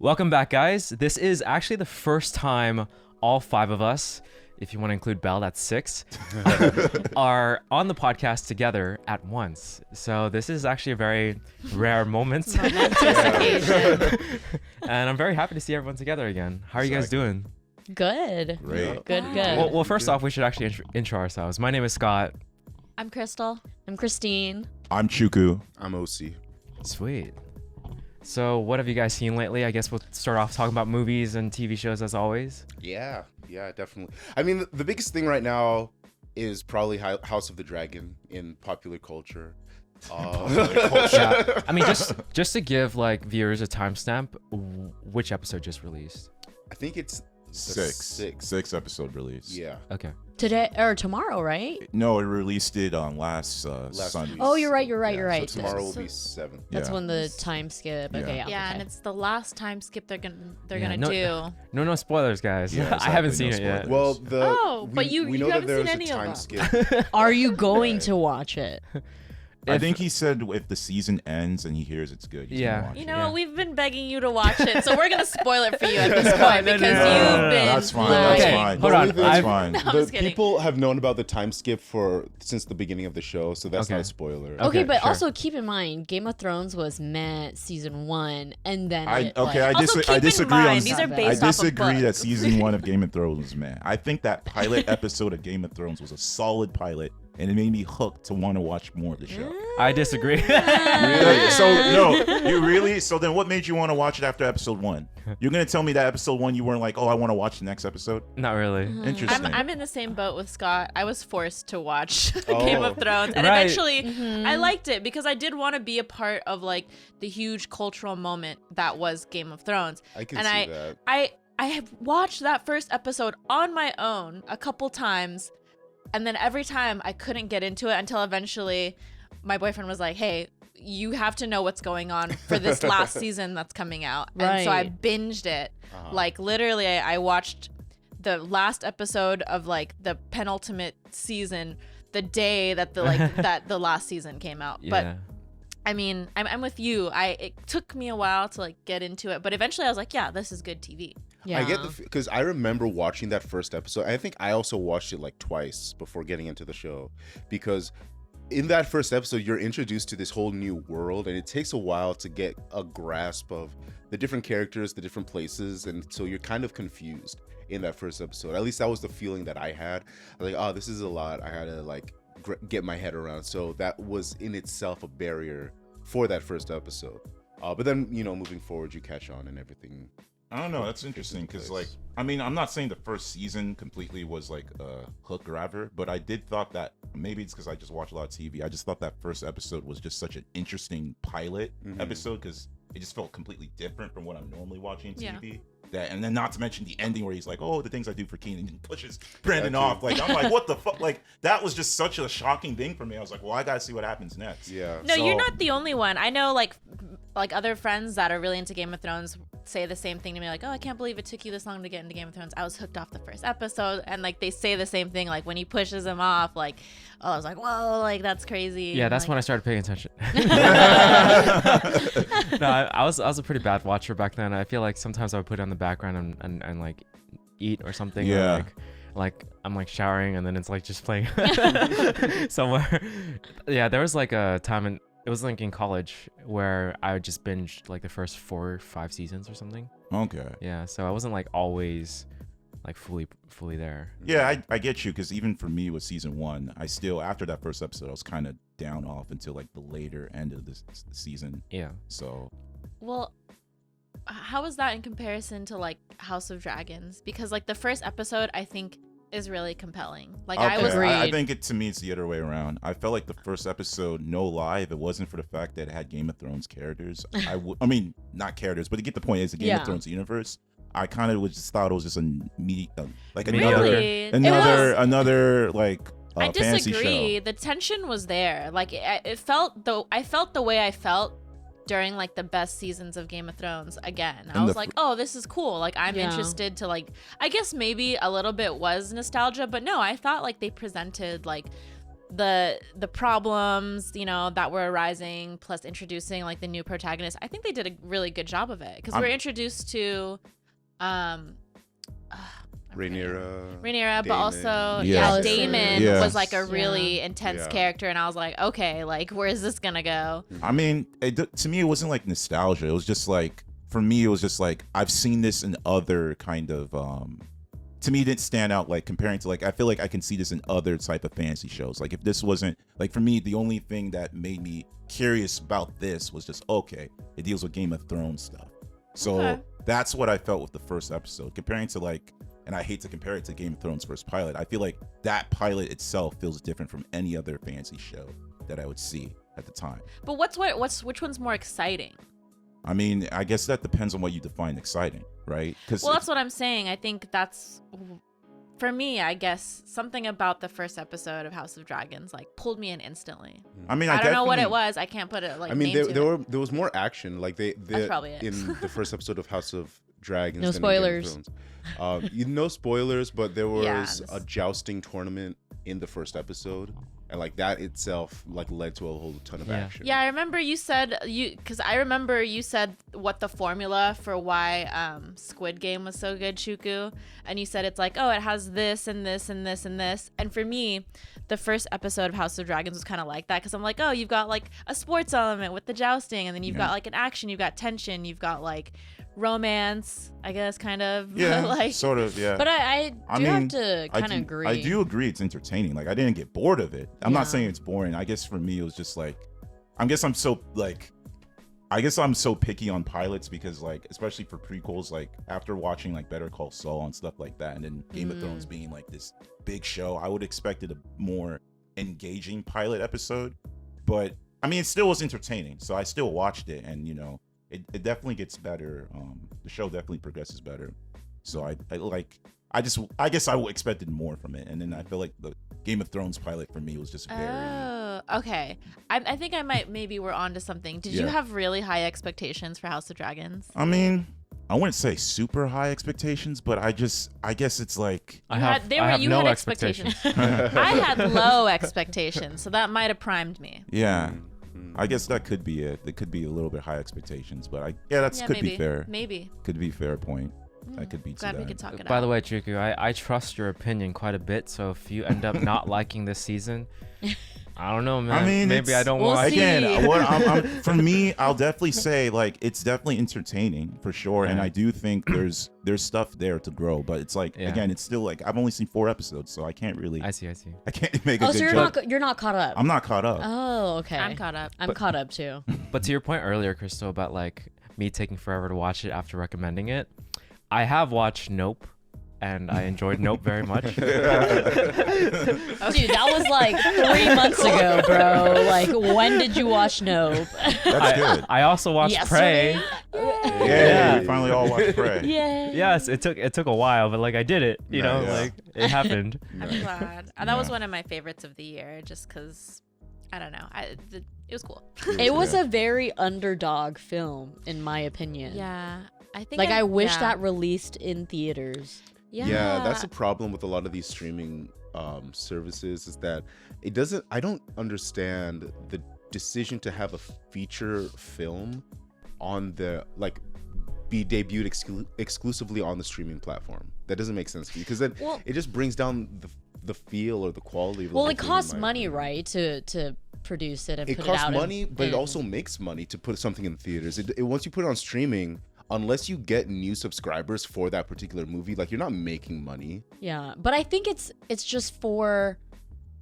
Welcome back, guys. This is actually the first time all 5 of us, if you want to include Belle, that's 6, are on the podcast together at once. So this is actually a very rare moment. And I'm very happy to see everyone together again. How are you guys doing? Good. Great. Good. Well, first off, we should actually intro ourselves. My name is Scott. I'm Crystal. I'm Christine. I'm Chuku. I'm OC. Sweet. So what have you guys seen lately? I guess we'll start off talking about movies and TV shows as always. Yeah, definitely. I mean, the biggest thing right now is probably House of the Dragon in popular culture. Yeah. I mean, just to give like viewers a timestamp, which episode just released? I think it's Six episode release. Yeah. Okay. Today or tomorrow, right? No, it released it on last Sunday. week. Oh, you're right. You're So right. tomorrow will be 7. That's Yeah. when the time skip. Yeah. Okay, Yeah, okay. and it's the last time skip they're gonna No- do. No spoilers, guys. Yeah, I haven't exactly, seen no it yet. spoilers. Well, but you know haven't that seen there's any a of time them. skip. Are you going to watch it? I think he said if the season ends and he hears it's good, he's Yeah. gonna watch You it. know, Yeah. we've been begging you to watch it, so we're gonna spoil it for you at this point because you've been. That's fine. lying. That's Okay, fine. hold on. That's fine. No, I'm The just kidding. people have known about the time skip since the beginning of the show, so that's Okay. not a spoiler. Okay, Okay, but sure. also keep in mind, Game of Thrones was season 1, and then I Also, keep in disagree on. mind, these are based I off of disagree that books. season 1 of Game of Thrones was meh. I think that pilot episode of Game of Thrones was a solid pilot, and it made me hooked to want to watch more of the show. I disagree. Really? So no, you really? So then, what made you want to watch it after episode 1? You're gonna tell me that episode 1 you weren't like, oh, I want to watch the next episode? Not really. Interesting. I'm in the same boat with Scott. I was forced to watch Oh. Game of Thrones, and Right. eventually I liked it because I did want to be a part of like the huge cultural moment that was Game of Thrones. I can and see that. I have watched that first episode on my own a couple times, and then every time I couldn't get into it until eventually my boyfriend was like, hey, you have to know what's going on for this last season that's coming out. And so I Right. binged it. Like literally I watched the last episode of like the penultimate season the day that that the last season came out. Yeah. But I mean, I'm with you. It took me a while to like get into it, but eventually I was like, yeah, this is good TV. Yeah. I get because I remember watching that first episode. I think I also watched it like twice before getting into the show, because in that first episode you're introduced to this whole new world, and it takes a while to get a grasp of the different characters, the different places, and so you're kind of confused in that first episode. At least that was the feeling that I had. I was like, oh, this is a lot. I had to like get my head around. So that was in itself a barrier for that first episode. But then, moving forward, you catch on and everything. I don't know. That's interesting because, like, I mean, I'm not saying the first season completely was like a hook grabber, but I did thought that maybe it's because I just watch a lot of TV. I just thought that first episode was just such an interesting pilot episode because it just felt completely different from what I'm normally watching TV. That, and then not to mention the ending where he's like, "Oh, the things I do for Keenan," and pushes Brandon off. Like, I'm like, what the fuck? Like, that was just such a shocking thing for me. I was like, well, I gotta see what happens next. Yeah. No, So- you're not the only one. I know like other friends that are really into Game of Thrones say the same thing to me, like, oh, I can't believe it took you this long to get into Game of Thrones. I was hooked off the first episode, and like they say the same thing, like when he pushes him off, like, oh, I was like, whoa, like that's crazy. Yeah, And, that's like, when I started paying attention. No, I was a pretty bad watcher back then. I feel like sometimes I would put it on the background and like eat or something. Or, Yeah. like I'm like showering and then it's like just playing somewhere. Yeah, there was like a time it was like in college where I would just binge like the first 4 or 5 seasons or something. Okay. Yeah, so I wasn't like always like fully there. Yeah, I get you, because even for me with season 1, I still, after that first episode, I was kind of down off until like the later end of this season. Yeah. So Well, how is that in comparison to like House of Dragons? Because like the first episode, I think is really compelling. Like I was Agreed. I think to me it's the other way around. I felt like the first episode, no lie, if it wasn't for the fact that it had Game of Thrones characters, I mean, not characters, but to get the point, it's a Game of Thrones universe. I kind of just thought it was just like Really? another like I fantasy disagree. show. The tension was there. Like it felt though. I felt the way I felt during like the best seasons of Game of Thrones again. I And was the like, oh, this is cool. Like I'm interested to like. I guess maybe a little bit was nostalgia, but no, I thought like they presented like the problems, you know, that were arising, plus introducing like the new protagonist. I think they did a really good job of it because we're introduced to Rhaenyra, but also Damon was like a really intense character, and I was like, okay, like where is this gonna go? I mean, to me, it wasn't like nostalgia. It was just like, for me, it was just like, I've seen this in other kind of to me, it didn't stand out like comparing to like, I feel like I can see this in other type of fantasy shows. Like if this wasn't like, for me, the only thing that made me curious about this was just, okay, it deals with Game of Thrones stuff. So that's what I felt with the first episode. Comparing to like, and I hate to compare it to Game of Thrones first pilot, I feel like that pilot itself feels different from any other fantasy show that I would see at the time. But which one's more exciting? I mean, I guess that depends on what you define exciting, right? Well, that's what I'm saying. I think that's, for me, I guess, something about the first episode of House of Dragons like pulled me in instantly. I mean, I don't know what it was. I can't put it like. I mean, there was more action. Like that's probably it. In the first episode of House of Dragons. No spoilers. No spoilers, but there was a jousting tournament in the first episode. And like that itself like led to a whole ton of action. Yeah, I remember you said what the formula for why Squid Game was so good, Chuku, and you said it's like, oh, it has this and this and this and this. And for me, the first episode of House of Dragons was kind of like that, because I'm like, oh, you've got like a sports element with the jousting, and then you've got like an action, you've got tension, you've got like romance, I guess, kind of. Yeah, like, sort of, yeah. But I have to kind of agree. I do agree it's entertaining. Like, I didn't get bored of it. I'm not saying it's boring. I guess for me, it was just like, I guess I'm so picky on pilots because, like, especially for prequels, like, after watching, like, Better Call Saul and stuff like that, and then Game of Thrones being, like, this big show, I would expected a more engaging pilot episode. But, I mean, it still was entertaining, so I still watched it, and, you know, it definitely gets better. The show definitely progresses better. So I guess I expected more from it, and then I feel like the Game of Thrones pilot for me was just very. Oh, okay. I think maybe we're onto something. Did you have really high expectations for House of Dragons? I mean, I wouldn't say super high expectations, but I guess it's like I have no expectations. I had low expectations, so that might have primed me. Yeah. I guess that could be it. It could be a little bit high expectations, but could be fair. Maybe. Could be a fair point. That could be to Glad that. we could talk it out. By the way, Chuku, I trust your opinion quite a bit. So if you end up not liking this season, I don't know, man. I mean, maybe I don't we'll want. see. Again, for me, I'll definitely say like it's definitely entertaining for sure, and I do think there's stuff there to grow. But it's like again, it's still like I've only seen 4 episodes, so I can't really. I see. I can't make a good so you're not caught up. I'm not caught up. Oh, okay. I'm caught up. I'm caught up too. But to your point earlier, Crystal, about like me taking forever to watch it after recommending it, I have watched Nope, and I enjoyed Nope very much. Dude, that was like 3 months ago, bro. Like, when did you watch Nope? That's good. I also watched Prey. Yeah, we finally all watched Prey. Yeah. Yes, it took a while, but like I did it. You know, like it happened. I'm glad. That was one of my favorites of the year, just because, I don't know, it was cool. It was a very underdog film, in my opinion. Yeah. I think I wish that released in theaters. Yeah, that's a problem with a lot of these streaming services, is that I don't understand the decision to have a feature film on the, like, be debuted exclusively on the streaming platform. That doesn't make sense to me, because then it just brings down the feel or the quality of the it costs money, right, to produce it and put it out. It costs money, but it also makes money to put something in theaters. Once you put it on streaming, unless you get new subscribers for that particular movie, like, you're not making money. Yeah, but I think it's just for,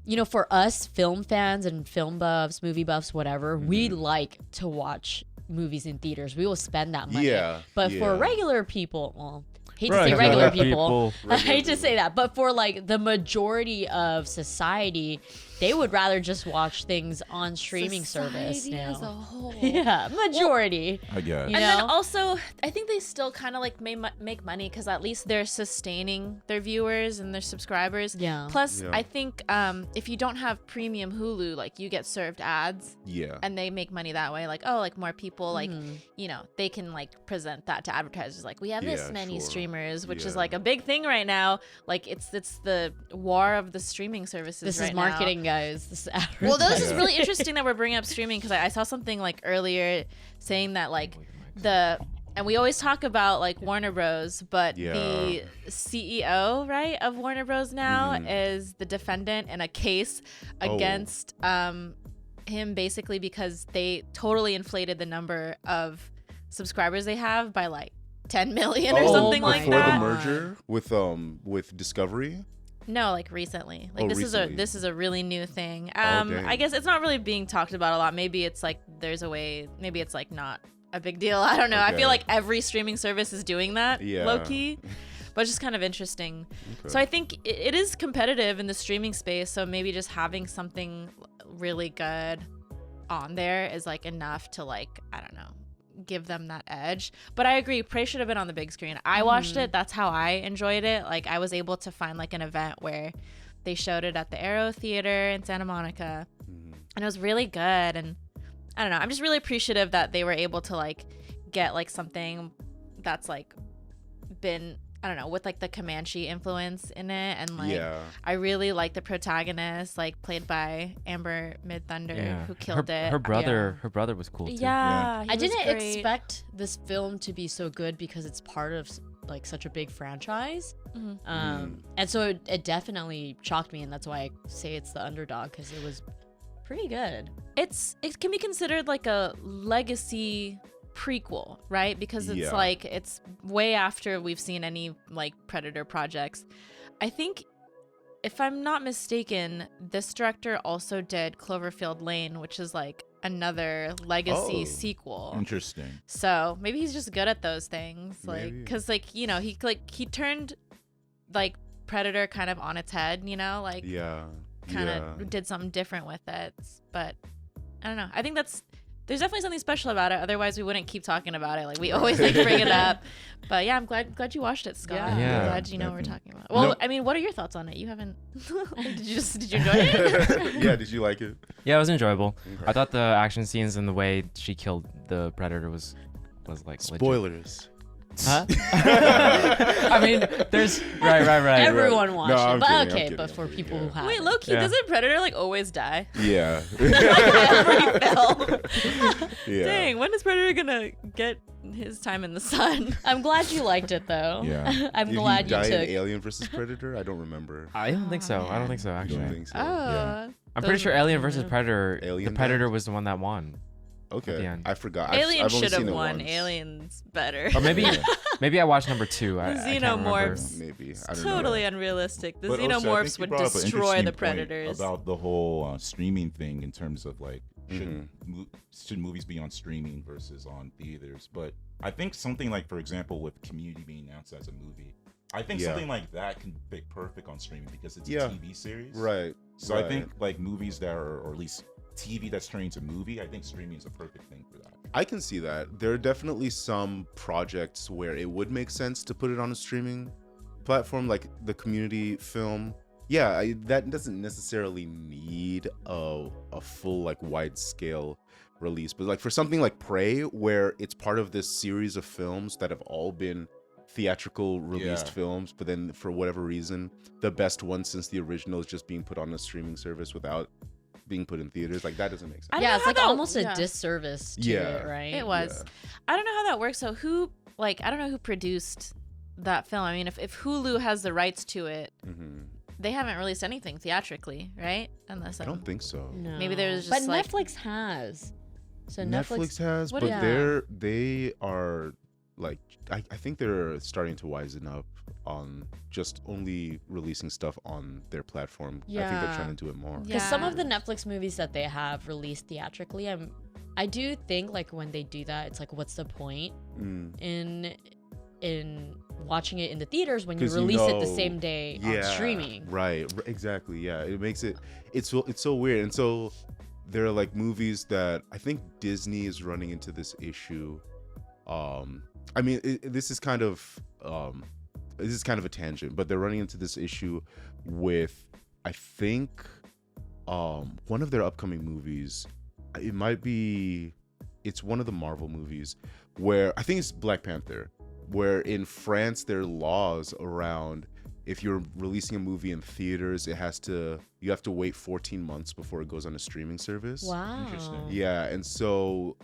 you know, for us film fans and film buffs, movie buffs, whatever, we like to watch movies in theaters. We will spend that money. But for regular people, well, hate to say regular people. I hate to say that, but for like the majority of society, they would rather just watch things on streaming service now. As a whole. Yeah, majority. I guess. You And know? then also, I think they still kind of like make money, because at least they're sustaining their viewers and their subscribers. Yeah. Plus, I think if you don't have premium Hulu, like, you get served ads. Yeah. And they make money that way. Like, oh, like, more people, like, you know, they can like present that to advertisers. Like, we have this many streamers, which is like a big thing right now. Like, it's the war of the streaming services. This right is marketing now. guys. This Well, this is Yeah. really interesting that we're bringing up streaming because I saw something like earlier saying that like and we always talk about like Warner Bros, but Yeah. the CEO, right, of Warner Bros now Mhm. is the defendant in a case Oh. against him basically because they totally inflated the number of subscribers they have by like 10 million or something like before that. the merger with Discovery. No, like recently. Like Recently. this is a really new thing. dang. I guess it's not really being talked about a lot. Maybe it's like there's a way. Maybe it's like not a big deal. I don't know. I Okay. feel like every streaming service is doing that, Yeah. low key, but it's just kind of interesting. Okay. So I think it is competitive in the streaming space. So maybe just having something really good on there is like enough to like, I don't know, give them that edge. But I agree, Prey should have been on the big screen. I watched it. That's how I enjoyed it. Like I was able to find like an event where they showed it at the Aero Theater in Santa Monica, and it was really good. And I don't know, I'm just really appreciative that they were able to like get like something that's like been, I don't know, with like the Comanche influence in it. And like Yeah. I really like the protagonist, like played by Amber Mid-Thunder, who killed it. Her brother was cool too. Yeah, he I was didn't great. expect this film to be so good because it's part of like such a big franchise. Mhm. And so it definitely shocked me, and that's why I say it's the underdog, because it was pretty good. It can be considered like a legacy prequel, right? Because it's Yeah. like it's way after we've seen any like Predator projects. I think, if I'm not mistaken, this director also did Cloverfield Lane, which is like another legacy Oh. sequel. Interesting. So maybe he's just good at those things, like Maybe. because like you know he turned like Predator kind of on its head, you know, like Yeah. kind yeah. of did something different with it. But I don't know. I think there's definitely something special about it. Otherwise, we wouldn't keep talking about it. Like we always like bring it up. But yeah, I'm glad you watched it, Scott. Yeah. Yeah, I'm glad you know what we're definitely. talking about. Well, No. I mean, what are your thoughts on it? You haven't. did you enjoy it? Yeah. Did you like it? Yeah, it was enjoyable. Okay. I thought the action scenes and the way she killed the predator was like legit. Spoilers. Huh? I mean, there's right. Everyone watched No, it, I'm but kidding, I'm okay. kidding, But for I'm kidding, people yeah. who have, Wait, low key, Yeah. doesn't Predator like always die? Yeah. Every film. Yeah. Dang, when is Predator gonna get his time in the sun? I'm glad you liked it though. Yeah. I'm Did glad he you die took. in Alien versus Predator? I don't remember. I don't think so. I don't think so I actually. don't think so. Oh. I'm pretty sure Alien versus Predator. Alien the Predator died? was the one that won. at the Okay. end. I forgot. Alien I've only should have seen it won. once. Alien's better. Or maybe maybe I watched number 2. The I can't remember. xenomorphs. Maybe. I don't know. Totally unrealistic. The But also, I think xenomorphs you would brought up an destroy interesting the point predators. about the whole streaming thing in terms of like Mhm. should movies be on streaming versus on theaters. But I think something like, for example, with Community being announced as a movie, I think Yeah. something like that can fit perfect on streaming because it's Yeah. a TV series. Right. So right. I think like movies that are, or at least TV that's turning to movie, I think streaming is a perfect thing for that. I can see that. There are definitely some projects where it would make sense to put it on a streaming platform, like the Community film. Yeah, that doesn't necessarily need a full like wide scale release, but like for something like Prey, where it's part of this series of films that have all been theatrical released Yeah. films, but then for whatever reason, the best one since the original is just being put on a streaming service without being put in theaters. Like that doesn't make sense. I don't Yeah, know it's how like that- almost a yeah. disservice to Yeah. it, right? It was. I don't know how that works. So who, like, I don't know who produced that film. I mean, if Hulu has the rights to it, Mhm. they haven't released anything theatrically, right? Unless I don't think so. No. Maybe there's but just, like- Netflix has. So Netflix has, What but is- they are like I think they're starting to wisen up on just only releasing stuff on their platform. I think they're Yeah. trying to do it more. Yeah. Because some of the Netflix movies that they have released theatrically, I do think like when they do that, it's like, what's the point Mm. in watching it in the theaters when you 'Cause you release it the know- same day on streaming? Right, exactly. Yeah, it makes it's so weird. And so there are like movies that I think Disney is running into this issue. I mean, this is kind of a tangent, but they're running into this issue with, I think, one of their upcoming movies. It's one of the Marvel movies where I think it's Black Panther, where in France there are laws around if you're releasing a movie in theaters, you have to wait 14 months before it goes on a streaming service. Wow. Interesting. Yeah, and so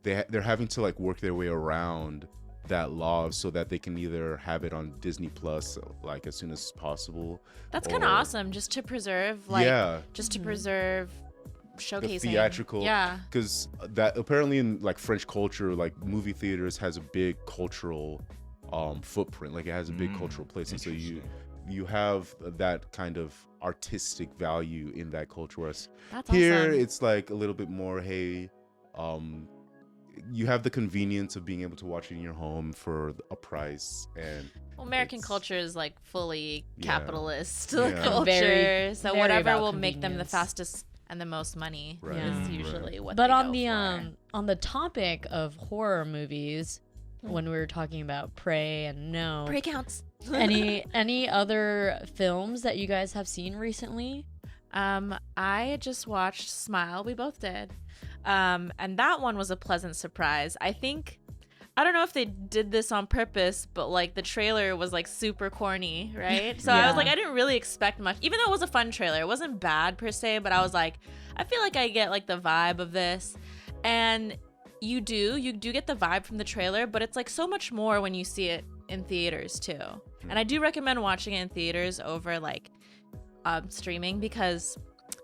they're having to like work their way around that law so that they can either have it on Disney Plus like as soon as possible. That's kind of or- awesome, just to preserve like Yeah. just to preserve showcasing The theatrical, Yeah. because that apparently in like French culture, like movie theaters has a big cultural footprint, like it has a big cultural place, and so you have that kind of artistic value in that culture, whereas That's here awesome. it's like a little bit more, hey, you have the convenience of being able to watch it in your home for a price. And Well, American it's- culture is like fully Yeah. capitalist Yeah. culture, Very- so very whatever about will make them the convenience. fastest and the most money Right. is Yeah. usually what But they on go the for. on the topic of horror movies, when we were talking about Prey and No, Prey counts. any other films that you guys have seen recently? I just watched Smile. We both did. And that one was a pleasant surprise. I don't know if they did this on purpose, but like the trailer was like super corny, right? So I was Yeah. like, I didn't really expect much, even though it was a fun trailer. It wasn't bad per se, but I was like, I feel like I get like the vibe of this. And you do get the vibe from the trailer, but it's like so much more when you see it in theaters too. And I do recommend watching it in theaters over like streaming, because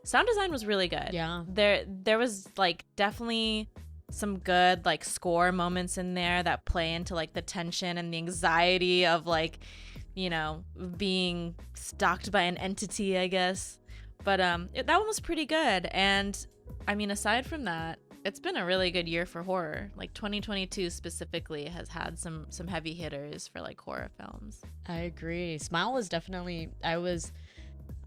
sound design was really good. Yeah. There was like definitely some good like score moments in there that play into like the tension and the anxiety of like, you know, being stalked by an entity, I guess. But that one was pretty good. And I mean, aside from that, it's been a really good year for horror. Like 2022 specifically has had some heavy hitters for like horror films. I agree. Smile was definitely.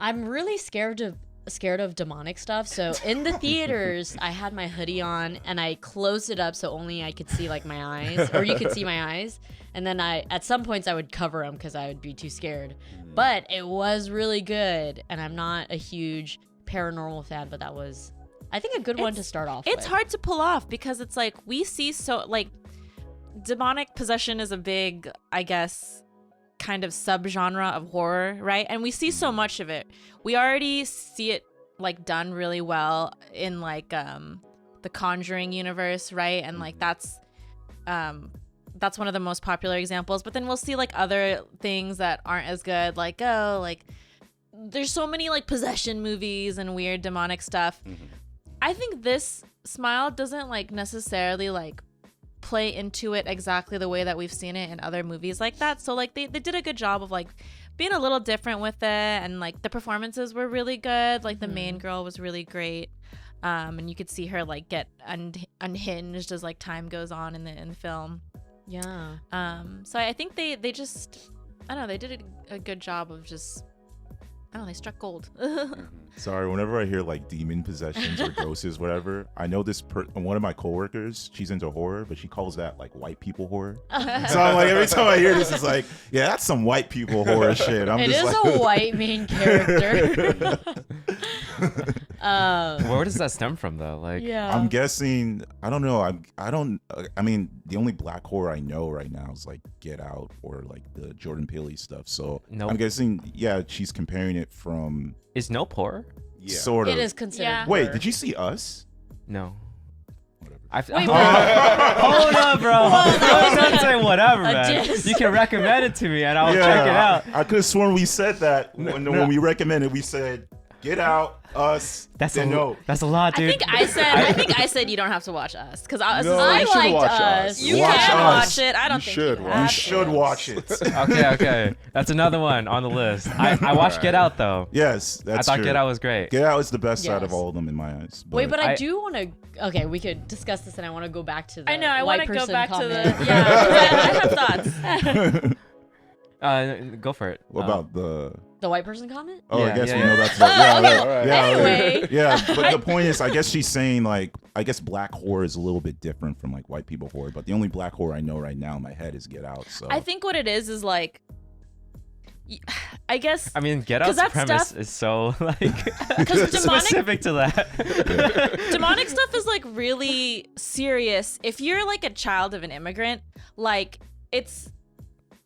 I'm really scared of demonic stuff. So in the theaters, I had my hoodie on and I closed it up so only I could see like my eyes, or you could see my eyes. And then at some points I would cover them because I would be too scared. But it was really good. And I'm not a huge paranormal fan, but that was, I think, a good one to start off with. It's hard to pull off because it's like we see so like demonic possession is a big, I guess, kind of subgenre of horror, right? And we see so much of it. We already see it like done really well in like the Conjuring universe, right? And like that's one of the most popular examples. But then we'll see like other things that aren't as good, like there's so many like possession movies and weird demonic stuff. I think this Smile doesn't like necessarily like play into it exactly the way that we've seen it in other movies like that. So like they did a good job of like being a little different with it, and like the performances were really good. Like the main girl was really great. And you could see her like get unhinged as like time goes on in the film. Yeah. So I think they just, I don't know, they did a good job of just, I don't know, they struck gold. Sorry, whenever I hear like demon possessions or ghosts, whatever, I know one of my coworkers, she's into horror, but she calls that like white people horror. So I'm like, every time I hear this, it's like, yeah, that's some white people horror shit. It is a white main character. Where does that stem from though? Like, Yeah. I'm guessing, I don't know. I mean, the only black horror I know right now is like Get Out or like the Jordan Peele stuff. So Nope. I'm guessing, yeah, she's comparing it from is Nope horror? Yeah. sort of. It is considered. Yeah. Wait, horror. did you see Us? No. Whatever. Wait, Hold up, bro. I was not saying whatever, A man. diss. You can recommend it to me, and I'll check it out. I could have sworn we said that when we recommended. We said Get Out, Us. That's then a no. That's a lot, I dude. think I said you don't have to watch Us, because Us No, is you like, should liked watch Us. Us. you Watch can Us. watch it. I don't You think should you watch have You it. should watch it. Okay. That's another one on the list. I watched Get Out though. Yes, that's I thought true. Get Out was great. Get Out is the best out of Yes. all of them in my eyes. Wait, but I I- do want to. Okay, we could discuss this, and I want to go back to the. I know. I want white to go person back comment. to the. Yeah, I have thoughts. Go for it. What about the? The white person comment. Oh, Yeah, I guess yeah, we yeah. know that's. Yeah, Okay. right, Alright. yeah, Anyway. yeah. But the point is, I guess she's saying like, I guess black horror is a little bit different from like white people horror. But the only black horror I know right now in my head is Get Out. So I think what it is like, I guess. I mean, Get 'Cause Out's that premise stuff- is so like Because demonic specific to that. demonic stuff is like really serious. If you're like a child of an immigrant, like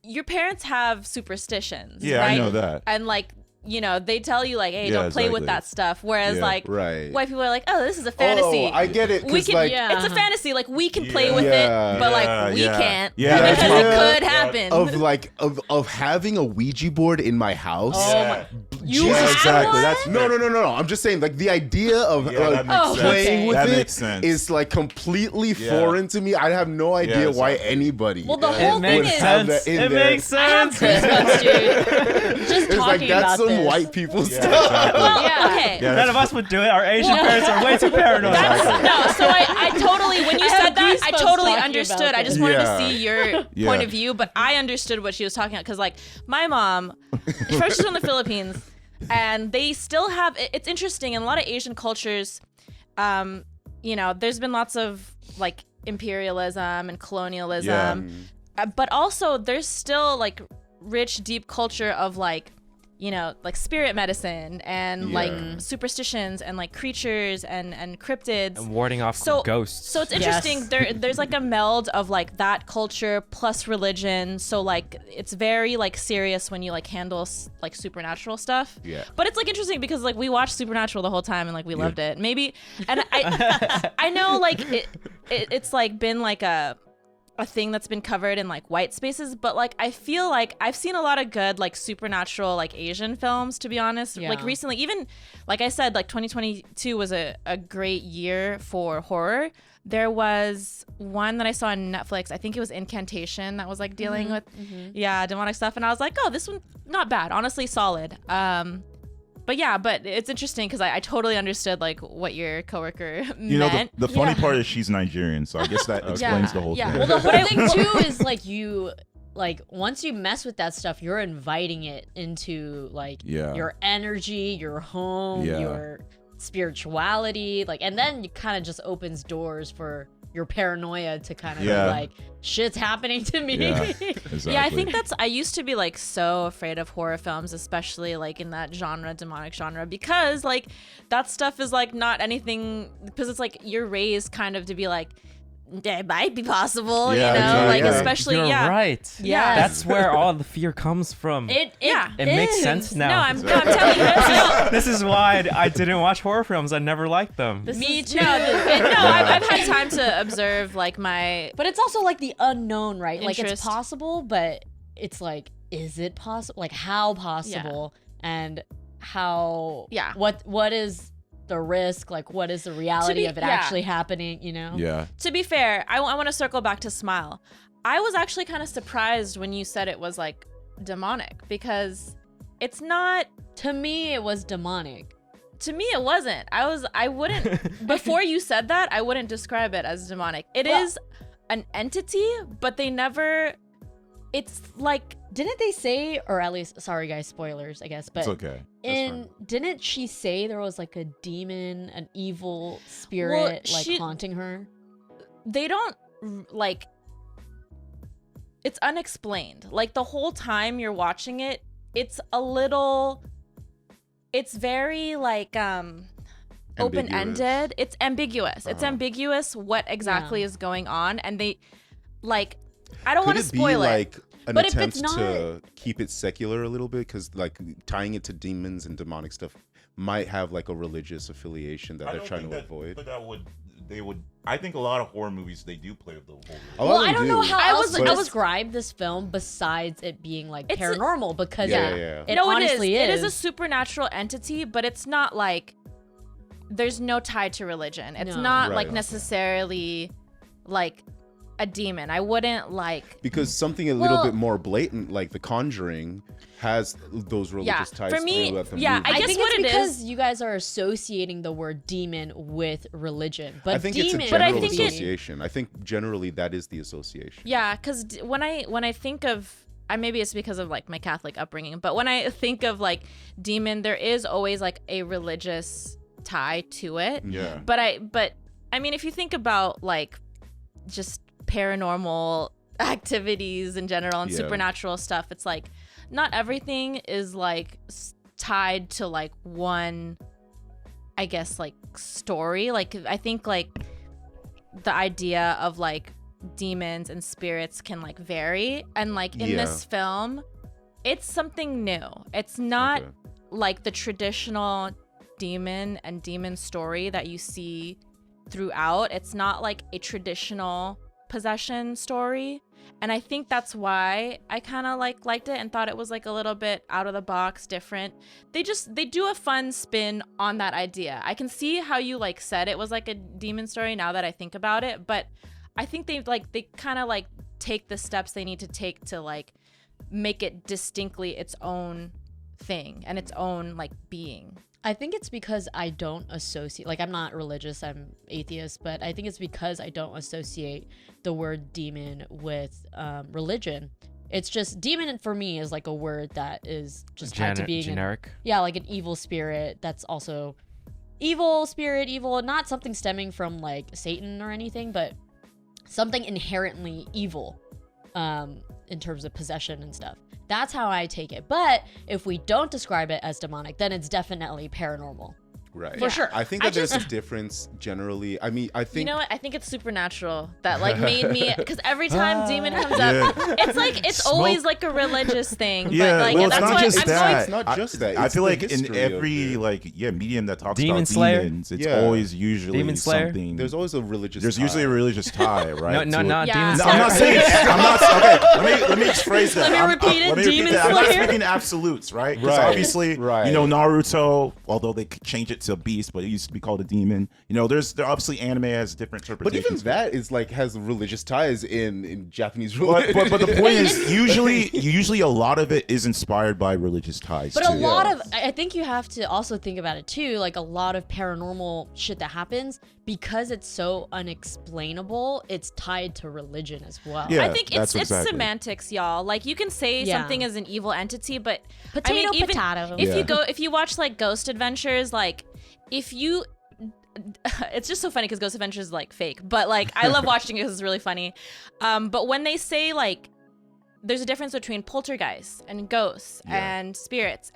your parents have superstitions. Yeah, right? I know that. And like, you know, they tell you like, hey, Yeah, don't play with exactly. that stuff. Whereas Yeah. like Right. white people are like, oh, this is a fantasy. Oh, I get it. We 'Cause, can, like, it's a fantasy. Like we can play with Yeah. it, but Yeah, like we yeah. can't Yeah, that's because my- it could happen. of having a Ouija board in my house. Yeah. You Yeah, have exactly. one? That's No. I'm just saying, like the idea of Yeah, that makes sense. playing with That it makes sense. is like completely Yeah. foreign to me. I have no idea why exactly. anybody. Well, the Yeah. whole It thing makes is have sense. that in It there. makes I have sense. goosebumps, dude. Just it's talking like that's about some this. white people Yeah, stuff. exactly. Well, Yeah. okay. Yeah, None of us would do it. Our Asian parents are way too paranoid. No, so I totally, when you I have said that, I goosebumps totally talking understood. about I just this. wanted Yeah. to see your Yeah. point of view, but I understood what she was talking about. Because, like, my mom, first she's from the Philippines, and they still have, it's interesting, in a lot of Asian cultures, you know, there's been lots of, like, imperialism and colonialism. But also, there's still, like, rich, deep culture of, like, you know, like spirit medicine and like superstitions and like creatures and cryptids. And warding off So- ghosts. So it's interesting. There's like a meld of like that culture plus religion. So like it's very like serious when you like handle like supernatural stuff. Yeah. But it's like interesting because like we watched Supernatural the whole time and like we loved it. Maybe, and I know like it's like been like a thing that's been covered in like white spaces, but like I feel like I've seen a lot of good like supernatural like Asian films, to be honest. Yeah. Like recently, even like I said, like 2022 was a great year for horror. There was one that I saw on Netflix, I think it was Incantation, that was like dealing with demonic stuff, and I was like, oh, this one not bad, honestly solid. But yeah, but it's interesting because I totally understood like what your coworker You know, meant. the funny part is she's Nigerian, so I guess that explains the whole Yeah. thing. Well, the whole thing too is like you, like once you mess with that stuff, you're inviting it into like Yeah. your energy, your home, Yeah. your spirituality, like, and then it kind of just opens doors for your paranoia to kind of Yeah. be like, shit's happening to me. Yeah, exactly. Yeah, I think I used to be like so afraid of horror films, especially like in that genre, demonic genre, because like that stuff is like not anything, because it's like you're raised kind of to be like, it might be possible, Yeah, you know, exactly. like Yeah. especially, You're yeah. right. Yeah. That's where all the fear comes from. It makes is. sense now. No, I'm telling you. No, This is why I didn't watch horror films. I never liked them. Me too. I've had time to observe like my, But it's also like the unknown, right? Like Interest. it's possible, but it's like, is it possible? Like how possible? And how? Yeah. What is the risk? Like what is the reality of it yeah. actually happening? You know? Yeah. to be fair, I want to circle back to Smile. I was actually kind of surprised when you said it was like demonic, because it's not. To me, it was demonic. To me, it wasn't. I wouldn't, before you said that, I wouldn't describe it as demonic. It is an entity, but they never, it's like, Didn't they say, or at least, sorry guys, spoilers, I guess, but It's okay. That's fine. didn't she say there was like a demon, an evil spirit, like she- haunting her? they don't, like, it's unexplained. Like, the whole time you're watching it, it's a little, it's very, like, open-ended. It's ambiguous. It's ambiguous what exactly is going on, and they, like, I don't want to Could it be spoil it. like an But if attempt it's to keep it secular a little bit? Because like tying it to demons and demonic stuff might have like a religious affiliation that I they're don't trying think to that, avoid. But they would. I think a lot of horror movies they do play with the whole. A lot Well, of I them don't know do. how I else was- to I was- describe this film besides it being like It's a- paranormal because Yeah. it No, honestly It is. is a supernatural entity, but it's not like, there's no tie to religion. It's No. not Right. like necessarily like a demon. I wouldn't like. Because something a little Well- bit more blatant, like The Conjuring, has those religious ties For me, throughout the yeah, movie. I guess think what it's it because is- you guys are associating the word demon with religion, but I think demon. it's a But I general think it- association. I think generally that is the association. Yeah, because when I think of, maybe it's because of like my Catholic upbringing, but when I think of like demon, there is always like a religious tie to it. Yeah. But I mean, if you think about like just paranormal activities in general and Yeah. supernatural stuff, it's like not everything is like tied to like one, I guess, like story. Like I think like the idea of like demons and spirits can like vary, and like in this film it's something new. It's not like the traditional demon and demon story that you see throughout. It's not like a traditional possession story, and I think that's why I kind of like liked it and thought it was like a little bit out of the box, different. They do a fun spin on that idea. I can see how you like said it was like a demon story now that I think about it, but I think they kind of like take the steps they need to take to like make it distinctly its own thing and its own like being. I think it's because I don't associate, like, I'm not religious, I'm atheist, but I think it's because I don't associate the word demon with religion. It's just, demon for me is like a word that is just tied to being generic. Like an evil spirit that's also evil spirit, evil, not something stemming from like Satan or anything, but something inherently evil in terms of possession and stuff. That's how I take it. But if we don't describe it as demonic, then it's definitely paranormal. Right. For sure. I think that there's a difference generally. I mean, I think... You know what? I think it's supernatural that like made me... Because every time demon comes up, it's like, it's always like a religious thing. Yeah, but, like, well, that's it's not what just I'm that. It's not just that. I It's feel the like in history every of it. medium that talks Demon about Slayer? demons, it's Yeah. always usually Demon Slayer? something. There's always a religious There's tie. usually a religious tie, right? No, to not it. Yeah. Demon No, Slayer. I'm not saying. I'm not. Okay, let me rephrase that. Let me repeat it, let me repeat Demon that. I'm not Slayer? speaking absolutes, right? Because Right. obviously, Right. you know, Naruto, although they changed it to a beast, but it used to be called a demon. You know, there obviously anime has different But interpretations. even that is like has religious ties in Japanese But, religion. but the point is, usually a lot of it is inspired by religious ties. But too. a lot of, I think you have to also think about it too, like a lot of paranormal shit that happens, because it's so unexplainable, it's tied to religion as well. Yeah, I think that's it's exactly. semantics, y'all. Like you can say Yeah. something is an evil entity, but Potato, I mean, even potato. if you watch like Ghost Adventures, like if you it's just so funny because Ghost Adventures is like fake, but like I love watching it because it's really funny. But when they say like there's a difference between poltergeists and ghosts and spirits,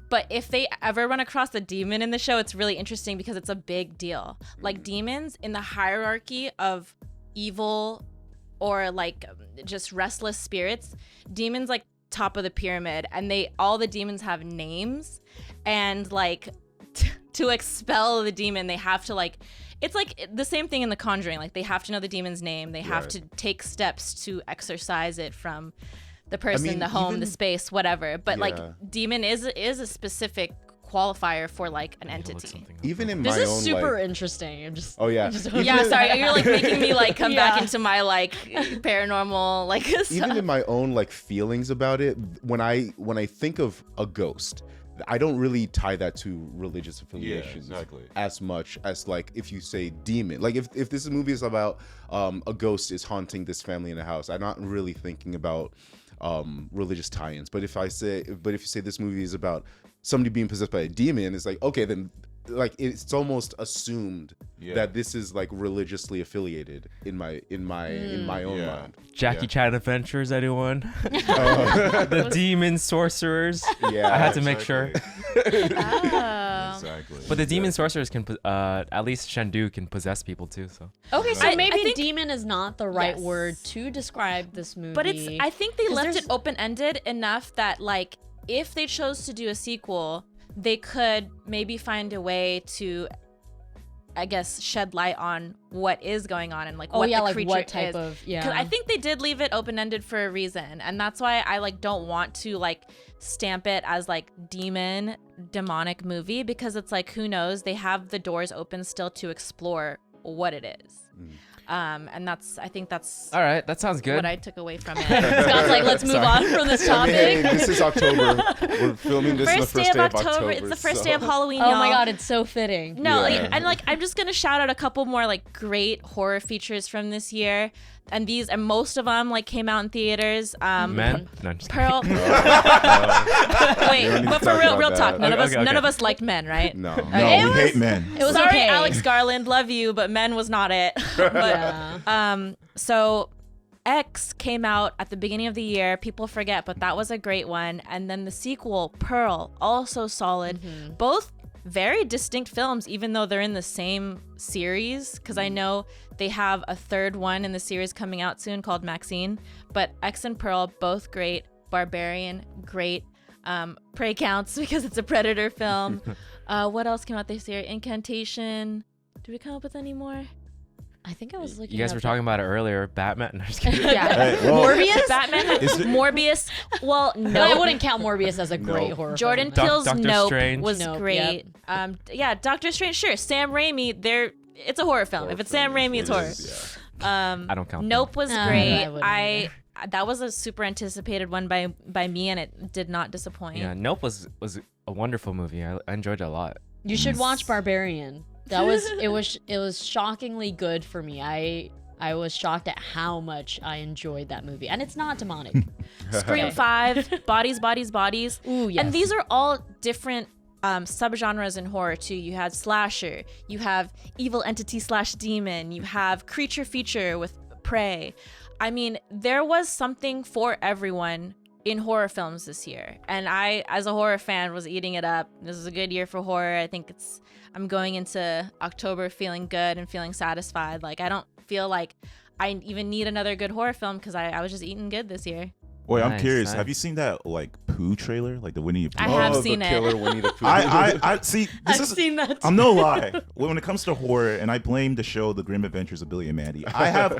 but if they ever run across a demon in the show, it's really interesting because it's a big deal. Like demons in the hierarchy of evil or like just restless spirits, demons like top of the pyramid, and all the demons have names, and like to expel the demon they have to like, it's like the same thing in The Conjuring, like they have to know the demon's name, they have to take steps to exorcise it from the person, the home, the space, whatever, but like demon is a specific qualifier for like an entity. Even in This my is own super like, interesting. I'm just Yeah, sorry, you're like making me like come back Yeah. into my like paranormal like even stuff. in my own like feelings about it, when I think of a ghost, I don't really tie that to religious affiliations exactly. as much as like if you say demon. Like if this movie is about a ghost is haunting this family in a house, I'm not really thinking about religious tie-ins. But if you say this movie is about somebody being possessed by a demon, it's like, okay, then like it's almost assumed that this is like religiously affiliated in my own mind. Jackie Chan Adventures, anyone? The Demon Sorcerers. Yeah, I had to make sure. Exactly. But the Demon Sorcerers can, at least Shendu can possess people too. So Okay, so I maybe think- demon is not the right Yes. word to describe this movie. But I think they 'Cause left there's- it open-ended enough that like if they chose to do a sequel, they could maybe find a way to, I guess, shed light on what is going on and like what the like creature what type is. of Because I think they did leave it open-ended for a reason, and that's why I like don't want to like stamp it as like demonic movie, because it's like, who knows, they have the doors open still to explore what it is. And I think that's all right, that sounds good. what I took away from it. Scott's like, let's move on from this I mean, topic. hey, this is October. We're filming this on the first day of October. It's the first so- day of Halloween, Oh y'all. my god, it's so fitting. No, Yeah. and like I'm just gonna shout out a couple more like great horror features from this year, and most of them like came out in theaters. Men? No, I'm just Pearl. We don't Wait, need but to for talk real about talk. that. None of us, Okay. none of us liked Men, right? No. No, It we was- hate men. It was Sorry, okay. Alex Garland, love you, but Men was not it. But Yeah. so X came out at the beginning of the year. People forget, but that was a great one. And then the sequel, Pearl, also solid. Both very distinct films, even though they're in the same series. Because I know they have a third one in the series coming out soon called Maxine. But X and Pearl, both great. Barbarian, great. Prey counts because it's a Predator film. What else came out this year? Incantation. Did we come up with any more? I think I was looking. You guys were talking about it earlier. Batman. No, just kidding. Yeah. Morbius. Batman. Morbius. Well, no, I wouldn't count Morbius as a great horror. Jordan film. Peele's Doctor Nope Strange. was Nope, great. yep. Yeah, Doctor Strange. Sure, Sam Raimi. It's a horror film. If it's Sam Raimi, it's horror. I don't count. Nope was No, great. I wouldn't either. That was a super anticipated one by me, and it did not disappoint. Yeah, Nope was a wonderful movie. I enjoyed it a lot. You should watch Barbarian. It was shockingly good for me. I was shocked at how much I enjoyed that movie, and it's not demonic. Scream 5, Bodies, Bodies, Bodies. Ooh, yes. And these are all different subgenres in horror too. You had slasher, you have evil entity / demon, you have creature feature with Prey. I mean, there was something for everyone in horror films this year. And I, as a horror fan, was eating it up. This is a good year for horror. I think I'm going into October feeling good and feeling satisfied. Like, I don't feel like I even need another good horror film because I was just eating good this year. Wait, I'm Nice, curious. nice. Have you seen that like Pooh trailer, like the Winnie the Pooh? I have seen the it. killer Winnie the Pooh. I see. This is. seen that. I'm no lie. When it comes to horror, and I blame the show The Grim Adventures of Billy and Mandy, I have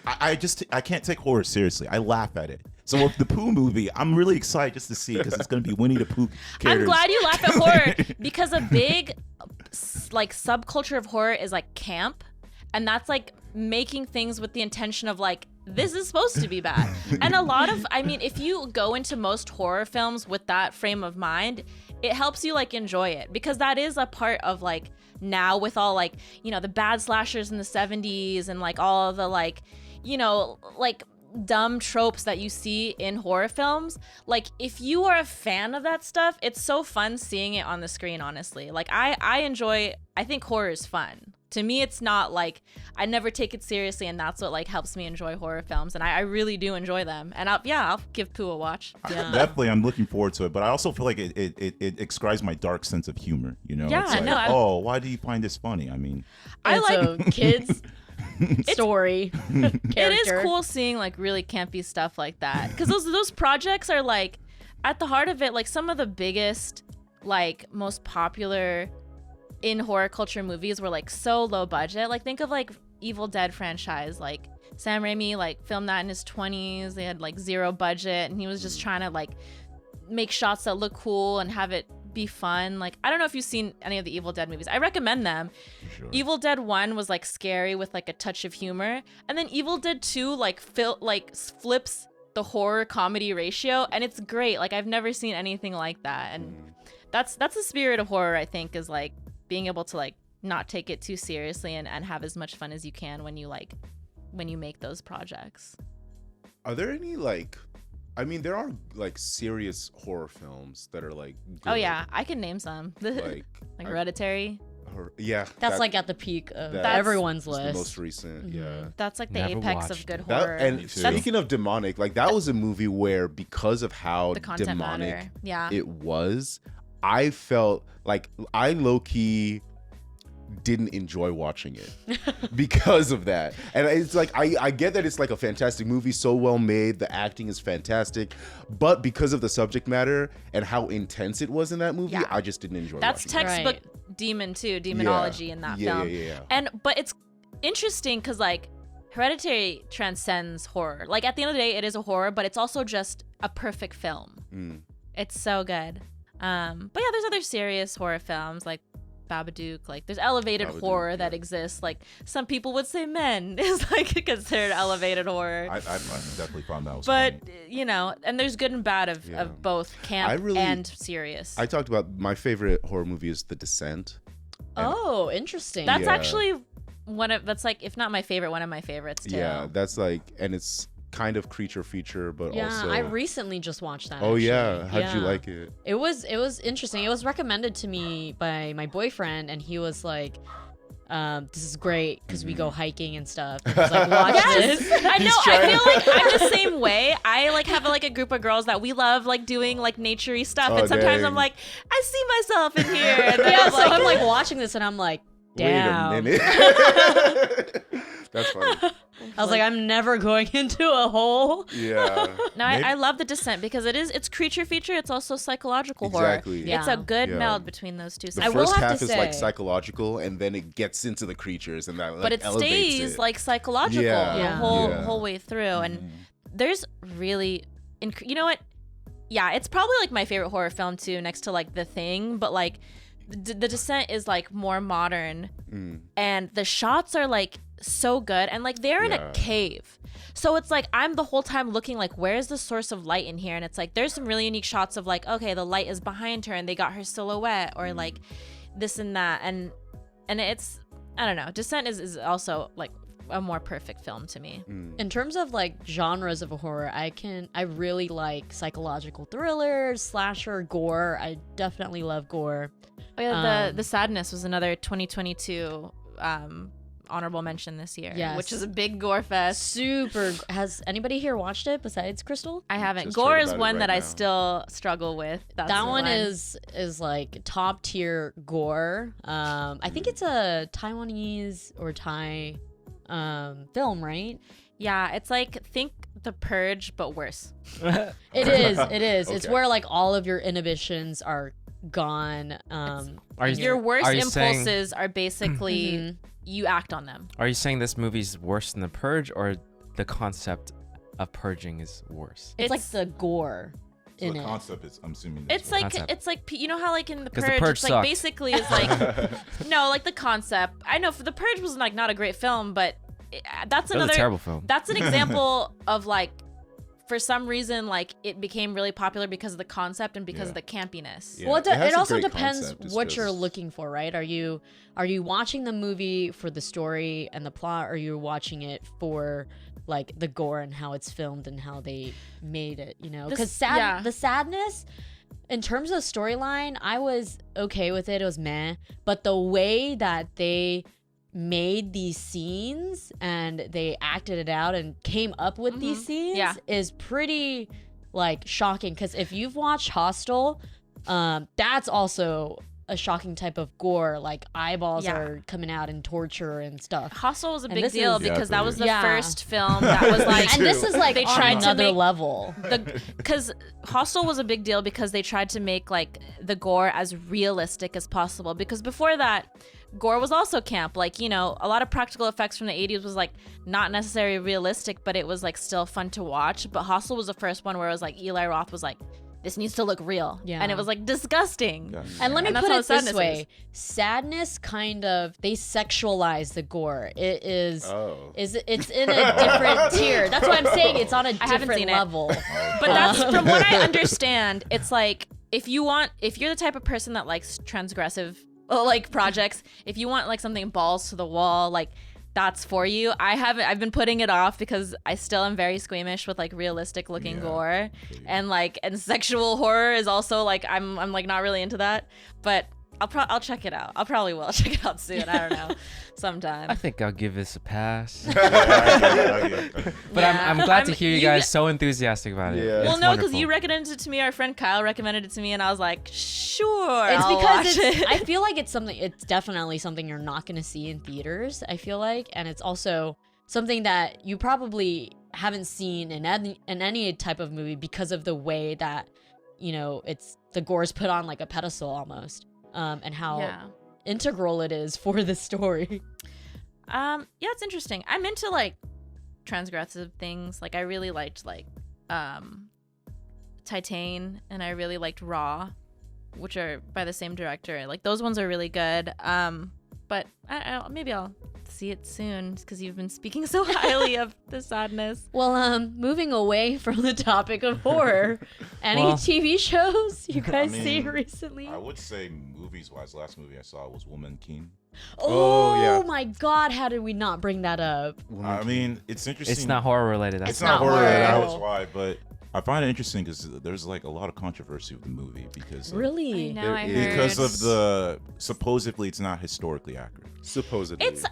I can't take horror seriously. I laugh at it. So with the Pooh movie, I'm really excited just to see because it's going to be Winnie the Pooh characters. I'm glad you laugh at horror because a big like subculture of horror is like camp, and that's like making things with the intention of like, this is supposed to be bad. And a lot of, I mean, if you go into most horror films with that frame of mind, it helps you like enjoy it, because that is a part of like now with all like, you know, the bad slashers in the 70s and like all of the like, you know, like dumb tropes that you see in horror films. Like, if you are a fan of that stuff, it's so fun seeing it on the screen, honestly. Like I think horror is fun. To me, it's not like, I never take it seriously, and that's what like helps me enjoy horror films, and I really do enjoy them. And I'll give Pooh a watch. Yeah. Definitely, I'm looking forward to it. But I also feel like it describes my dark sense of humor. You know? Yeah, it's like, no, oh, why do you find this funny? I mean, It's a kids story. It is character. cool seeing like really campy stuff like that, because those projects are like at the heart of it, like some of the biggest, like most popular in horror culture movies were like so low budget. Like, think of like Evil Dead franchise. Like, Sam Raimi like filmed that in his 20s. They had like zero budget, and he was just trying to like make shots that look cool and have it be fun. Like, I don't know if you've seen any of the Evil Dead movies. I recommend them. sure. Evil Dead 1 was like scary with like a touch of humor, and then Evil Dead 2 like flips the horror comedy ratio, and it's great. Like, I've never seen anything like that, and that's the spirit of horror, I think, is like being able to like not take it too seriously and have as much fun as you can when you make those projects. Are there any like, I mean, there are like serious horror films that are like good. Oh yeah, I can name some. Like Hereditary. yeah, That's like at the peak of that's everyone's the list. most recent. Yeah. That's like the Never apex watched of good it. horror. And Me too. speaking of demonic, like that was a movie where, because of how the content demonic matter. Yeah. it was, I felt like I low-key didn't enjoy watching it because of that. And it's like, I get that it's like a fantastic movie, so well made, the acting is fantastic, but because of the subject matter and how intense it was in that movie, Yeah. I just didn't enjoy That's watching textbook Right. demon too, demonology in that film. Yeah. But it's interesting because like Hereditary transcends horror. Like, at the end of the day, it is a horror, but it's also just a perfect film. It's so good. But yeah, there's other serious horror films like Babadook. Like, there's elevated Babadook, horror that yeah. exists. Like, some people would say Men is like considered elevated horror. I definitely found that was but funny. you know, and there's good and bad of both camp and serious. I talked about my favorite horror movie is The Descent. Oh, interesting. That's Yeah. actually that's like, if not my favorite, one of my favorites too. Yeah, that's like, and it's kind of creature feature, but yeah, also. I recently just watched that. Oh actually. yeah, how'd you Yeah. like it? It was interesting. It was recommended to me by my boyfriend, and he was like, this is great because we go hiking and stuff. And just, like, watch this. I know. I feel like I'm the same way. I like have like a group of girls that we love like doing like naturey stuff, and sometimes I'm like, I see myself in here. And then I'm like watching this, and I'm like, damn. Wait a minute. That's funny. I was like, I'm never going into a hole. Yeah. No, I love The Descent because it's creature feature. It's also psychological horror. Exactly. It's a good Yeah. meld between those two. The I will first have half to is like say- psychological, and then it gets into the creatures, and that like, but it elevates stays it. like psychological Yeah. the Yeah. whole way through. And there's really, you know what? Yeah, it's probably like my favorite horror film too, next to like The Thing. But like, The Descent is like more modern, and the shots are like so good, and like they're in a cave. So it's like I'm the whole time looking like, where's the source of light in here? And it's like there's some really unique shots of like, okay, the light is behind her and they got her silhouette, or like this and that, and it's, I don't know. Descent is also like a more perfect film to me. In terms of like genres of horror, I really like psychological thrillers, slasher, gore. I definitely love gore. Oh yeah, the Sadness was another 2022 honorable mention this year, Yes. which is a big gore fest. Super. Has anybody here watched it besides Crystal? I haven't. Just Gore heard is about it one right that I now. still struggle with. That's That the one is like top tier gore. I think it's a Taiwanese or Thai film, right? Yeah, it's like think The Purge but worse. It is. It's Okay. where like all of your inhibitions are gone. Are you, Your worst are you saying- impulses are basically you act on them. Are you saying this movie's worse than The Purge, or the concept of purging is worse? it's like the gore So in the it. concept is, I'm assuming. It's like Concept. you know how like in The 'Cause The Purge, Purge it's like sucked. basically it's like no, like the concept. I know for The Purge was like not a great film, but that's That was another a terrible film. That's an example of like, for some reason, like it became really popular because of the concept and because of the campiness. Yeah. Well, It has it a also great depends concept, it's what you're just- looking for, right? Are you watching the movie for the story and the plot, or are you watching it for like the gore and how it's filmed and how they made it? You know, because the sadness. In terms of storyline, I was okay with it. It was meh, but the way that they made these scenes and they acted it out and came up with these scenes is pretty like shocking. Because if you've watched Hostel, that's also a shocking type of gore, like eyeballs are coming out and torture and stuff. Hostel was a And big this deal is- because that was the Yeah. first film that was like, And this is like they on tried to another make level. because Hostel was a big deal because they tried to make like the gore as realistic as possible, because before that gore was also camp, like, you know, a lot of practical effects from the 80s was like not necessarily realistic, but it was like still fun to watch. But Hostel was the first one where it was like Eli Roth was like, this needs to look real. Yeah. And it was like disgusting. Yeah. And let me And that's put how it sadness this way: sadness kind of they sexualize the gore. It is, it's in a different tier. That's why I'm saying it's on a haven't different seen it. level. But that's from what I understand. It's like if you're the type of person that likes transgressive like projects, if you want like something balls to the wall, like that's for you. I've been putting it off because I still am very squeamish with like realistic looking gore, and sexual horror is also like I'm like not really into that, but I'll check it out. I'll probably will check it out soon. I don't know, sometime. I think I'll give this a pass. Yeah. But I'm glad to hear you guys so enthusiastic about it. Yeah. Well, It's no, because wonderful. you recommended it to me. Our friend Kyle recommended it to me, and I was like, sure. It's I'll because watch it's, it. I feel like it's definitely something you're not going to see in theaters, I feel like. And it's also something that you probably haven't seen in any type of movie because of the way that, you know, the gore is put on like a pedestal almost, and how integral it is for the story. Yeah, it's interesting. I'm into like transgressive things. Like I really liked like Titan, and I really liked Raw, which are by the same director. Like those ones are really good. But maybe I'll see it soon because you've been speaking so highly of The Sadness. Well, moving away from the topic of horror, any Well- TV shows you guys mean, see recently? I would say movies-wise, the last movie I saw was Woman King. Oh, yeah. my God, how did we not bring that up? I mean, it's interesting. It's not horror related. That's It's not horror. horror. That was why, but I find it interesting because there's like a lot of controversy with the movie because Really? I heard. because of the supposedly it's not historically accurate. Supposedly. It's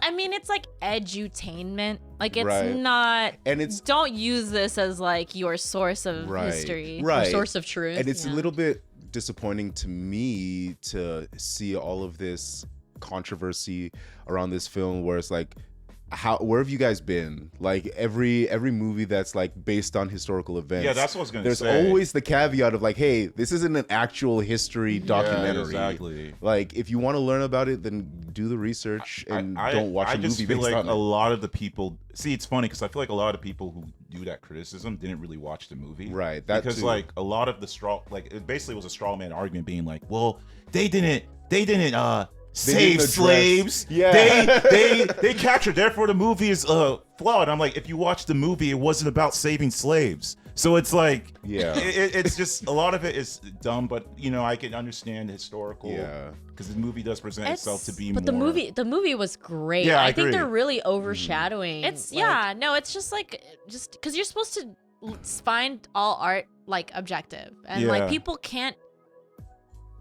like edutainment. Like it's Right. not. And it's don't use this as like your source of right. history. Right. Your source of truth. And it's Yeah. a little bit disappointing to me to see all of this controversy around this film where it's like, where have you guys been? Like every movie that's like based on historical events. Yeah, that's what I was gonna There's say. always the caveat of like, hey, this isn't an actual history documentary. Yeah, exactly. Like if you want to learn about it, then do the research and don't watch a movie just feel based like on a it. lot of the people. See, it's funny because I feel like a lot of people who do that criticism didn't really watch the movie. Right, that because too. like a lot of the it basically was a straw man argument, being like, well, they didn't save address- slaves. Yeah. They captured. Therefore, the movie is flawed. I'm like, if you watch the movie, it wasn't about saving slaves. So it's like, Yeah. it's just a lot of it is dumb. But I can understand historical. Yeah. Because the movie does present itself to be But more. the movie was great. Yeah, I think agree. they're really overshadowing. It's like- it's just because you're supposed to find all art like objective, and Yeah. like people can't.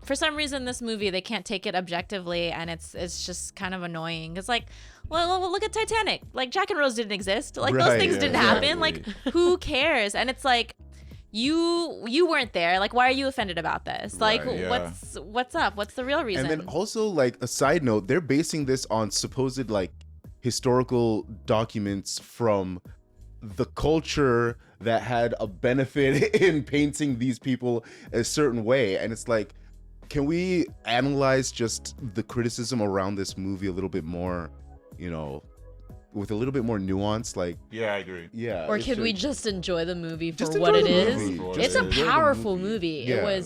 For some reason, this movie they can't take it objectively, and it's just kind of annoying. It's like, well, look at Titanic. Like Jack and Rose didn't exist. Like those Right, things yeah, didn't happen. Like who cares? And it's like. You weren't there. Like, why are you offended about this? Like, Right, yeah. what's up? What's the real reason? And then also, like, a side note, they're basing this on supposed, like, historical documents from the culture that had a benefit in painting these people a certain way. And it's like, can we analyze just the criticism around this movie a little bit more, with a little bit more nuance? Like, Yeah, I agree. yeah. Or it's could we just enjoy the movie for Just what enjoy it the is? movie. For what It's it a is. Enjoy the powerful movie. movie. Yeah.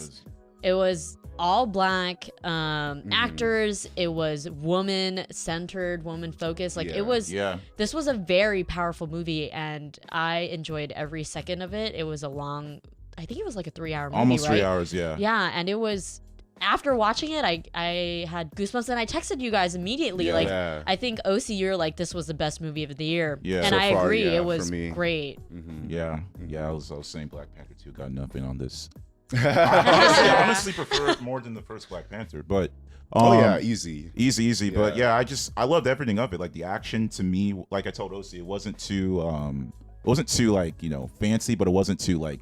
It was all black actors. It was woman centered, woman focused. Like Yeah. it was. Yeah. This was a very powerful movie, and I enjoyed every second of it. It was a long. I think it was like a 3-hour movie. Almost right? 3 hours. Yeah. Yeah, and it was. After watching it, I had goosebumps, and I texted you guys immediately. Yeah. Like, Yeah. I think OC, you're like, this was the best movie of the year. Yeah. And So I far, agree, yeah, it for was me. great. Mhm. Yeah. I was saying Black Panther 2 got nothing on this. Mm-hmm. I honestly prefer it more than the first Black Panther, but Oh yeah, easy. easy. But Yeah. yeah, I loved everything of it. Like the action to me, like I told OC, it wasn't too like fancy, but it wasn't too like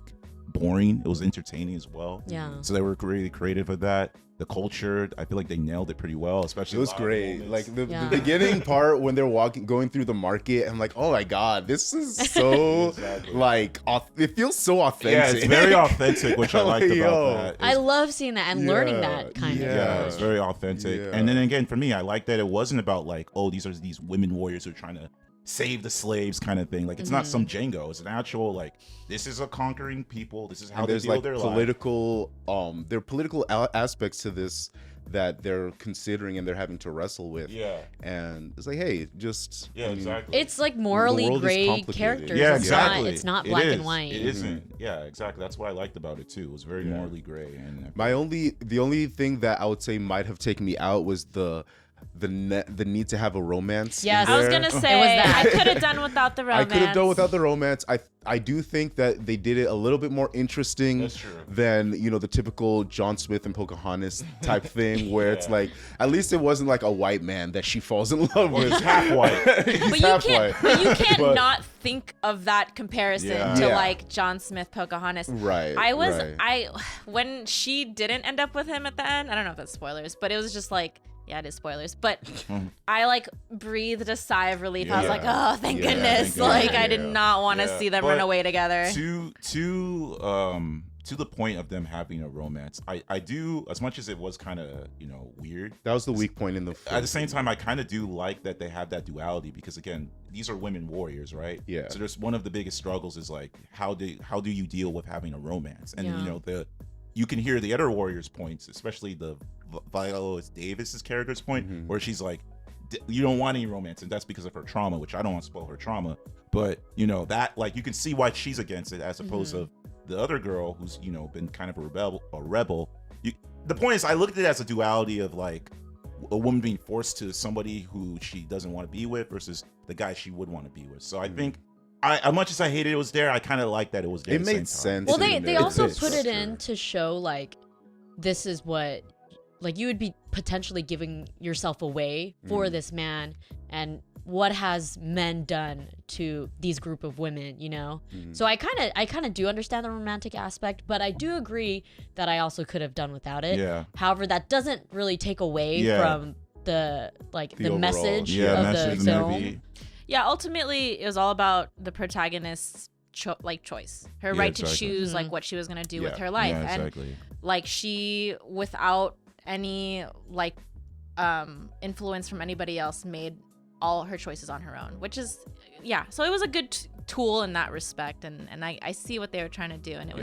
boring. It was entertaining as well. Yeah. So they were really creative with that. The culture, I feel like they nailed it pretty well, especially It was a lot of great. moments. Like the Yeah. beginning part when they're going through the market, I'm like, oh my god, this is so Exactly. like it feels so authentic. Yeah, it's very authentic, which I liked Like, about yo. that. I love seeing that and learning Yeah, that kind of. Yeah, it's very authentic. Yeah. And then again, for me, I like that it wasn't about like, oh, these are these women warriors who are trying to save the slaves kind of thing. Like it's not some Django. It's an actual like, this is a conquering people. This is how And they there's deal like with their lives. political there are political aspects to this that they're considering and they're having to wrestle with. Yeah. And it's like, hey, just Yeah, I mean, exactly. It's like morally world is gray complicated. characters. Yeah, it's exactly. Not, it's not It black is. and white. It isn't. Yeah, exactly. That's what I liked about it too. It was very morally gray. And the only thing that I would say might have taken me out was the need to have a romance. Yes. in I was there. gonna say that. I could have done without the I romance. could have done without the romance. I do think that they did it a little bit more interesting That's true. than the typical John Smith and Pocahontas type thing, where it's like at least it wasn't like a white man that she falls in love with. he's half white. He's But you half can't. white. But you can't But- not think of that comparison Yeah. to Yeah. like John Smith, Pocahontas. Right, I when she didn't end up with him at the end. I don't know if that's spoilers, but it was just like. Yeah, it is spoilers, but I like breathed a sigh of relief. I was Yeah. like, "Oh, thank Yeah, goodness!" thank Like, God. I did Yeah. not want to Yeah. see them But run away together. To the point of them having a romance, I do, as much as it was kind of weird. That was the weak point in the film. At the same time, I kind of do like that they have that duality because again, these are women warriors, right? Yeah. So there's one of the biggest struggles is like how do you deal with having a romance, and Yeah. you can hear the other warriors' points, especially the Viola Davis's character's point, where she's like, you don't want any romance, and that's because of her trauma, which I don't want to spoil her trauma, but that like you can see why she's against it as opposed to the other girl who's been kind of a rebel. The point is, I looked at it as a duality of like a woman being forced to somebody who she doesn't want to be with versus the guy she would want to be with. So I think as much as I hated it was there, I kind of like that it was there. It made sense. Well, in they there. also It's put it structure. in to show like this is what like you would be potentially giving yourself away for this man, and what has men done to these group of women, you know? So I kind of do understand the romantic aspect, but I do agree that I also could have done without it. Yeah. However, that doesn't really take away from the overall, message Yeah, of message the of the film. movie. Yeah, ultimately, it was all about the protagonist's choice, her Yeah, right exactly. to choose like what she was gonna do with Yeah. her life, Yeah, and exactly. like she, without any like influence from anybody else, made all her choices on her own, which is so it was a good tool in that respect, and I see what they were trying to do, and it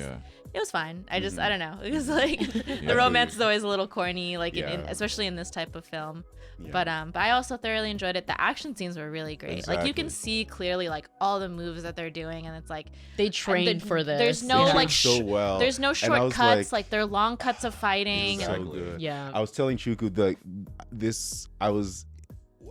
was fine. I just I don't know, it was like the romance is always a little corny, like in, especially in this type of film. But I also thoroughly enjoyed it. The action scenes were really great. Like you can see clearly like all the moves that they're doing, and it's like They trained for this. there's no They like trained so well. there's no And I short was cuts, like they're long cuts of fighting. so Exactly. good. Yeah. I was telling Chuku I was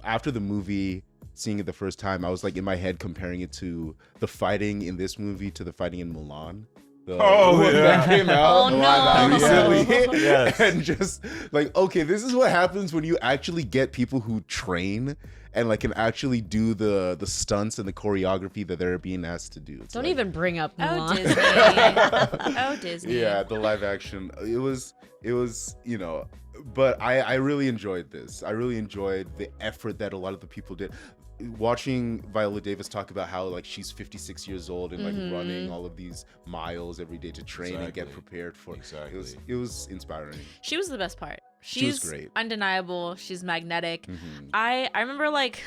after the movie, seeing it the first time, I was like in my head comparing it to the fighting in this movie to the fighting in Mulan. The one that came out Oh, no. recently. Yes. And just like, okay, this is what happens when you actually get people who train and like can actually do the stunts and the choreography that they're being asked to do. It's Don't like, even bring up Oh Mulan. Disney! Oh Disney! yeah, the live action. It was, you know, but I really enjoyed this. I really enjoyed the effort that a lot of the people did. Watching Viola Davis talk about how like she's 56 years old and like running all of these miles every day to train and get Exactly. prepared for Exactly. it was inspiring. She was the best part. She was She's great. undeniable. She's magnetic. Mhm. I remember like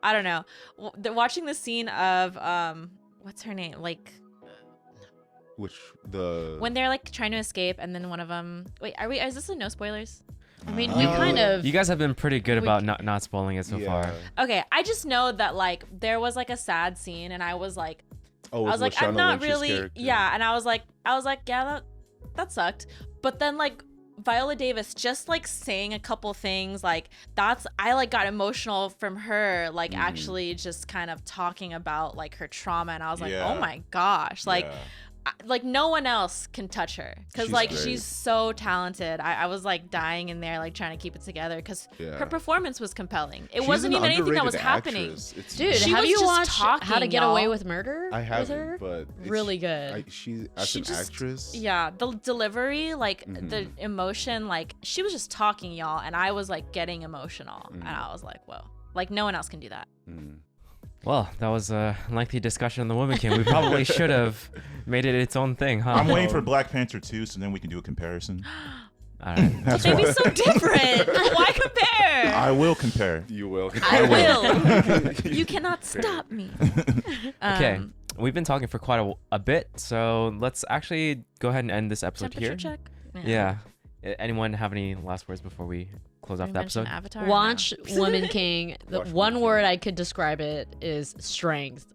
I don't know, watching the scene of what's her name, like Which the when they're like trying to escape, and then one of them. Wait, is this a no spoilers? I mean, we kind of. You guys have been pretty good about not spoiling it so far. Okay, I just know that like there was like a sad scene, and I was like, Oh, I was like, I'm Lashana not Lynch's really, character. yeah, and I was like, yeah, that sucked. But then like Viola Davis just like saying a couple things like I like got emotional from her, like actually just kind of talking about like her trauma, and I was like, Yeah. oh my gosh, like. Yeah. Like no one else can touch her because She's like great. she's so talented. I was like dying in there, like trying to keep it together because Yeah. her performance was compelling. It She's wasn't an even anything that was underrated happening. actress. It's- Dude, She have was you just watched How to talking, Get Away y'all. with Murder? I with haven't, her? but it's, Really good. She as She an just- actress. Yeah, the delivery, like the emotion, like she was just talking, y'all, and I was like getting emotional, and I was like, whoa, like no one else can do that. Mm. Well, that was a lengthy discussion on the Woman King. We probably should have made it its own thing, huh? I'm waiting for Black Panther 2, so then we can do a comparison. All right. But they'd be so different. Why compare? I will compare. You will. I will. You cannot stop me. Okay. We've been talking for quite a bit, so let's actually go ahead and end this episode Temperature here. check. Yeah. Anyone have any last words before we close off the episode? Avatar. Watch Woman King. The Watch one Woman word King. I could describe it is strength.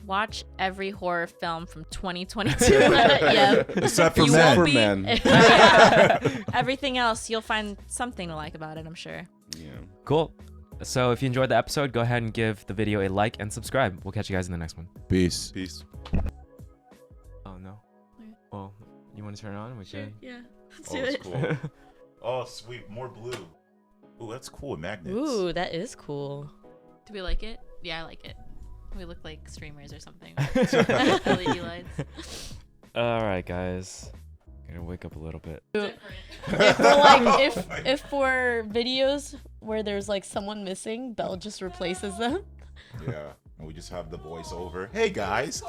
Watch every horror film from 2022. Yeah. Except for You men. won't be- Superman. Everything else, you'll find something to like about it, I'm sure. Yeah. Cool. So if you enjoyed the episode, go ahead and give the video a like and subscribe. We'll catch you guys in the next one. Peace. Peace. Oh, no. Well, you want to turn it on? We should. Yeah. Let's Oh, it's cool. Oh, sweet. More blue. Ooh, that's cool with magnets. Ooh, that is cool. Do we like it? Yeah, I like it. We look like streamers or something. LED lights. All right, guys. Gonna wake up a little bit. If for like if for videos where there's like someone missing, Belle just replaces them. Yeah. And we just have the voiceover. Hey, guys.